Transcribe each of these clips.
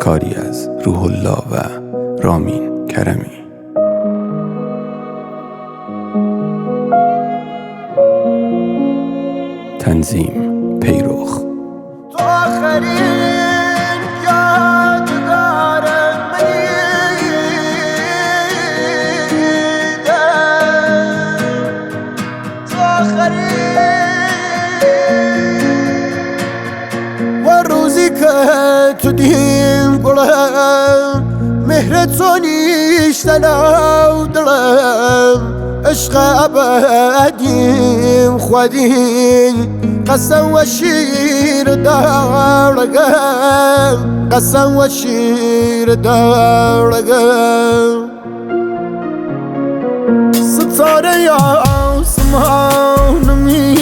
کاری از روح الله و رامین کرمی. تنظیم پیروخ. تو آخرین یادگار منی، تو آخرین و روزی که تو دیم گلم مهر تو نیشتن او دلم، عشق ابدیم خودین قسم و شیر دارگم، قسم و شیر دارگم. ستاره آسمانمی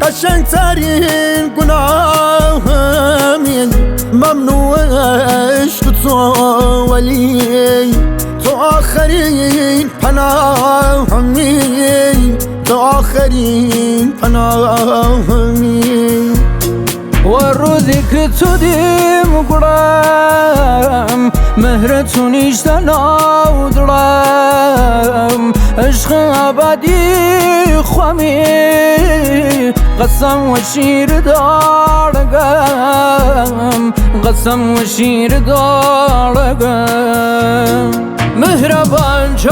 قشنگترین گناهمی، ممنوع عشق تو ولی تو آخرین پناهمی، تو آخرین پناهمی. و روزی که تو دیم گرم مهر تو نیشتن او دلم، عشق ابدی خوامی قسم و شیر دارگم، قسم و شیر دارگم. مهربان شو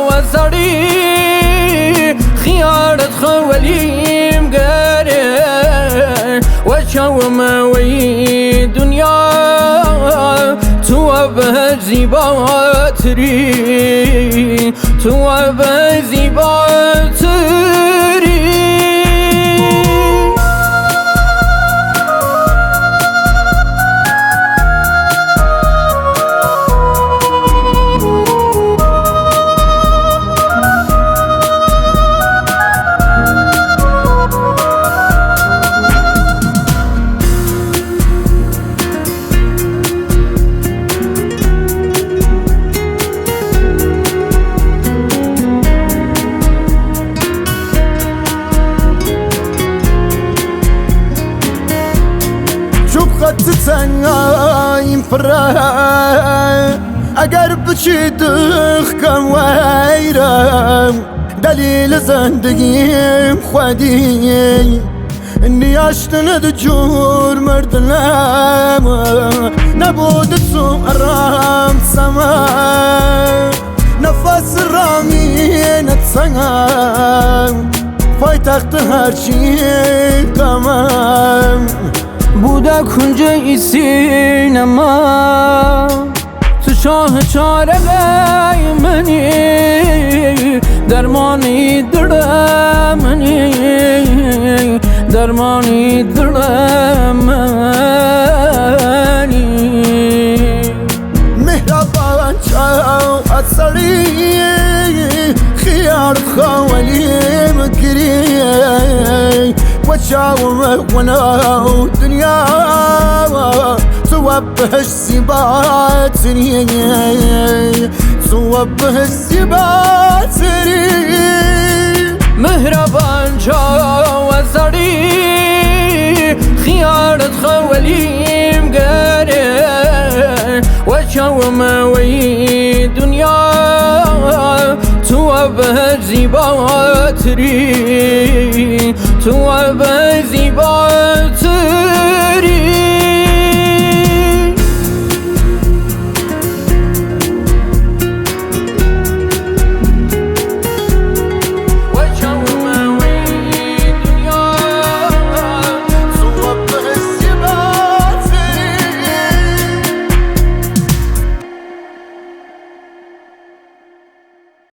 و زری خیارت خولیم گره و شوم وی دنیا تو به زیباتری، تو به زیباتری. قد تنایم پره اگر بچیدخ کم ویرم، دلیل زندگیم خودی نیاشتن دو جور مردنم، نبود تو ارام سما نفس رامین تسنم، پایتخت هرچی کمم بوده کنج ای سینما، تو شاه چاره منی درمانی دل منی، درمانی دل منی. مهربان شو اصلی خیار خوالیم گری و شاوم ونو دنیا تو بهش زیباتری، تو بهش زیباتری. مهربان شو و زری خیارت خولیم گره و شوم وی دنیا تو به زیباتری، تو به زیباتری.